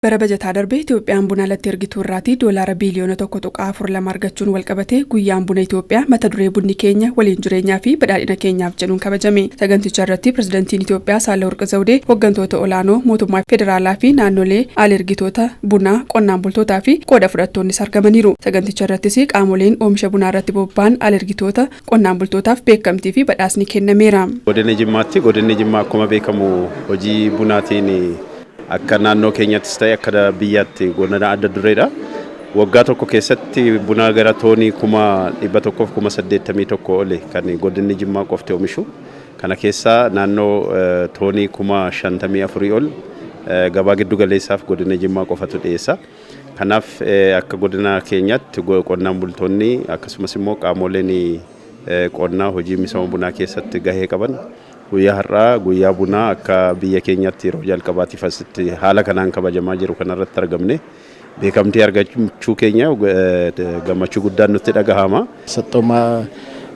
Bara bajataa darbee Itoophiyaan buna alatti ergituu irraatii doolaara biliyoona 1.42 argachuun walqabatee guyyaan buna Itoophiyaa mata duree bunni keenya waliin jireenyaa fi badhaadhina keenyaaf jedhuun kabajame. Saganticha irratti pirezidaantiin Itoophiyaa Saahilewarq Zawudee hooggantoota olaanoo mootummaa federaalaa fi naannolee al-ergitoota bunaa qonnaan bultootaa fi qooda fudhattoonnis argamaniiru. Saganticha irrattis qaamoleen oomisha bunaa irratti bobba'an al-ergitoota qonnaan bultootaaf beekamtii fi badhaasni kennameera. Godinni Jimmaa akkuma beekamu hojii bunaatiin akka naannoo keenyattis ta'e akka biyyaatti godina adda dureedha. Waggaa tokko keessatti buna gara toonii 181 ole kan godinni Jimmaa qofti oomishu. Kana keessaa naannoo toonii 54 ol gabaa giddu galeessaaf godina Jimmaa qofatu dhiyeessa. Kanaaf akka godina keenyatti qonnaan bultoonni akkasumas immoo qaamoleen qonnaa hojii misooma bunaa keessatti gahee qaban guyyaa har'aa guyyaa bunaa akka biyya keenyatti yeroo jalqabaatiif asitti haala kanaan kabajamaa jiru kanarratti argamne beekamtii argachuu keenya gammachuu guddaan nutti dhagahama. Saxxoomaa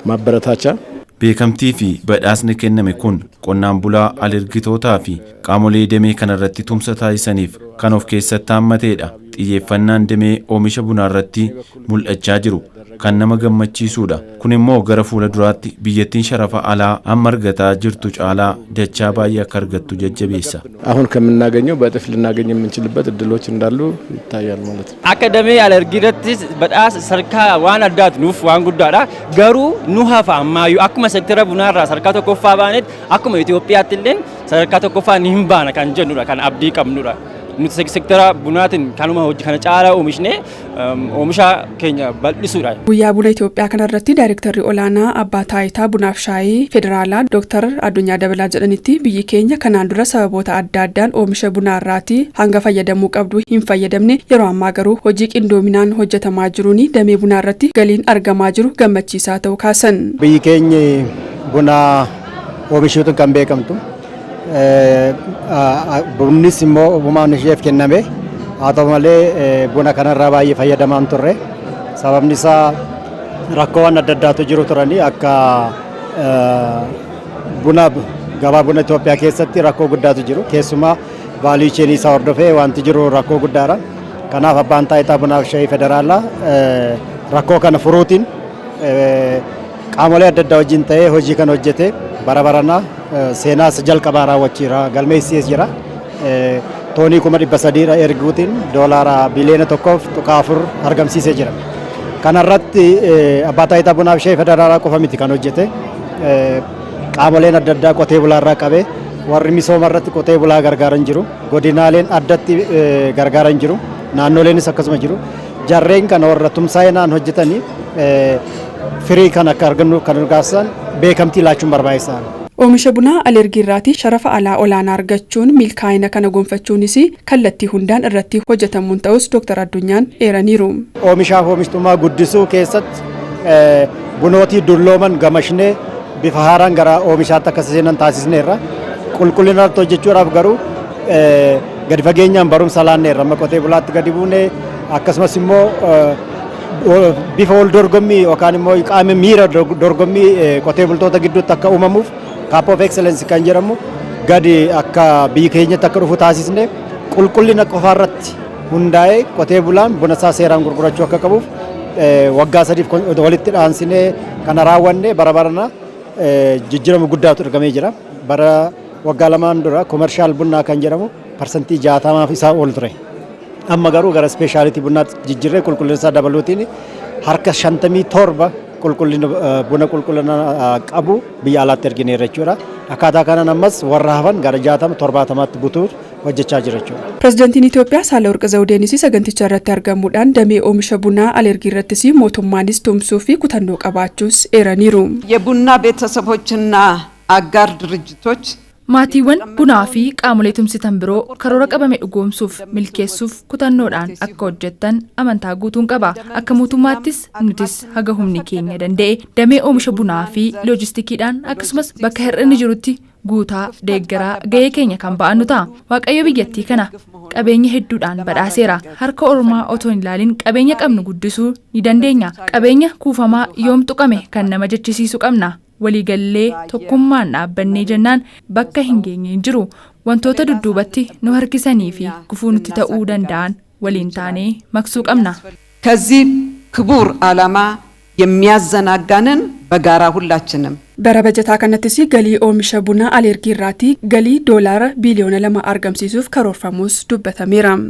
maabbaraatacha beekamtii fi badhaasni kenname kun qonnaan bulaa al-ergitootaa fi qaamolee damee kanarratti tumsa taasisaniif kan of keessatti hammateedha. Xiyyeeffannaan damee oomisha bunaa irratti mul'achaa jiru kan nama gammachiisuudha. Kun immoo gara fuula duraatti biyyattiin sharafa alaa amma argataa jirtu caalaa dachaa baay'ee akka argattu jajjabeessa. አሁን ከምናገኘው በእጥፍ ልናገኝ የምንችልበት እድሎች እንዳሉ ይታያል ማለት ነው። አካዳሚ ያለርጊረትስ በጣም ሰርካ ዋን አዳት ኑፍ ዋን ጉዳዳ ገሩ ኑሃፋ ማዩ አኩመ ሴክተር ቡናራ ሰርካ ተቆፋ ባነት አኩመ ኢትዮጵያትልን ሰርካ ተቆፋ ኒምባና kan jennudha kan abdii qabnudha. Nuti sektara bunaatiin kanuma hojii kana caalaa oomisha keenya bal'isuudha. Guyyaa buna Itoophiyaa kanarratti Daayirektarri olaanaa Abbaa Taayitaa Bunaaf Shaayii Federaalaa Dr. Addunyaa Dabalaa jedhanitti biyyi keenya kanaan dura sababoota adda addaan oomisha bunaa irraatii hanga fayyadamuu qabdu hin fayyadamne yeroo ammaa garuu hojii qindoominaan hojjetamaa jiruun damee bunaa irratti galiin argamaa jiru gammachiisaa ta'uu kaasan. Biyyi keenya buna oomishuutiin kan beekamtu. Bunnis immoo uumamaan isheef kenname haa ta'u malee buna kanarraa baay'ee fayyadamaan turre sababni isaa rakkoowwan adda addaatu jiru turanii akka buna gabaa buna Itoophiyaa keessatti rakkoo guddaatu jiru keessumaa vaaluu cheenii isaa hordofee wanti jiru rakkoo guddaadha. Kanaaf Abbaan Taayitaa Bunaaf Shaayii Federaalaa rakkoo kana furuutiin qaamolee adda addaa wajjin ta'ee hojii kana hojjete bara baranaa seenaas jalqabaa raawwachiira galmeessiis jira. Toonii 300 erguutiin doolaara biliyoona 1.4 argamsiisee jira. Kanarratti Abbaa Taayitaa Bunaaf Shaayii Federaalaa qofa miti kan hojjete. Qaamoleen adda addaa qotee bulaarraa qabee warri misooma irratti qotee bulaa gargaaran jiru. Godinaaleen addatti gargaaran jiru. Naannoleenis akkasuma jiru. Jarreen kana warra tumsaa'inaan hojjetanii firii kan akka argannu kan gargaarsan beekamtii laachuun barbaachisaadha. Oomisha bunaa al-ergii irraatii sharafa alaa olaanaa argachuun milkaa'ina kana gonfachuunis kallattii hundaan irratti hojjetamuun ta'us Dr. Addunyaan eeraniiru. Oomishaaf oomishtummaa guddisuu keessatti bunootii dullooman gamashnee bifa haaraan gara oomishaatti akka seenan taasisneerra. Qulqullina irratti hojjechuudhaaf garuu gadi fageenyaan barumsa laanneerra. Amma qotee bulaatti gadi buunee akkasumas immoo bifa wal dorgommii yookaan immoo qaama miira dorgommii qotee bultoota gidduutti akka uumamuuf Cup of Excellence kan jedhamu gadi akka biyya keenyatti akka dhufu taasisne qulqullina qofa irratti hundaa'ee qotee bulaan buna isaa seeraan gurgurachuu akka qabuuf waggaa 3 walitti dhaansinee kana raawwanne bara barana jijjiirama guddaatu argamee jira. Bara waggaa lamaan dura commercial bunaa kan jedhamu parsantii 60 isaa ol ture. Amma garuu gara speciality bunaatti jijjiirree qulqullina isaa dabaluutiin harka 57 qulqullina buna qulqullina qabu biyya alaatti ergineerra jechuudha. Akkaataa kanaan ammas warra hafan gara 60-70tti butuun hojjechaa jira jechuudha. Pirezidaantiin Itoophiyaa Saahilewarq Zawudeenis saganticha irratti argamuudhaan damee oomisha bunaa al-ergii irrattis mootummaanis tumsuu fi kutannoo qabaachuus eeraniiru. የቡና ቤተሰቦችና አጋር ድርጅቶች Maatiiwwan bunaa fi qaamolee tumsitan biroo karoora qabame dhugoomsuuf milkeessuuf kutannoodhaan akka hojjettan amantaa guutuun qaba. Akka mootummaattis nutis haga humni keenya danda'e damee oomisha bunaa fi loojistikiidhaan akkasumas bakka hir'inni jirutti guutaa deeggaraa gahee keenya kan ba'annu ta'a. Waaqayyo biyyattii kana qabeenya hedduudhaan badhaaseera. Harka ormaa otoo hin ilaalin qabeenya qabnu guddisuu ni dandeenya. Qabeenya kuufamaa yoom tuqame kan nama jechisiisu qabna. waliigallee tokkummaan dhaabbannee jennaan bakka hin geenye hin jiru. wantoota dudduubatti nu harkisanii fi gufuu nutti ta'uu danda'an waliin taanee maqsuu qabna. ከዚህ ክቡር ዓላማ የሚያዘናጋንን በጋራ ሁላችንም በረበጀታ ከነትሲ ገሊ ኦሚሸ ቡና አለርጊ ራቲ ገሊ ዶላር ቢሊዮን ለማ አርገምሲሱፍ ከሮርፋሙስ ዱበተሚራም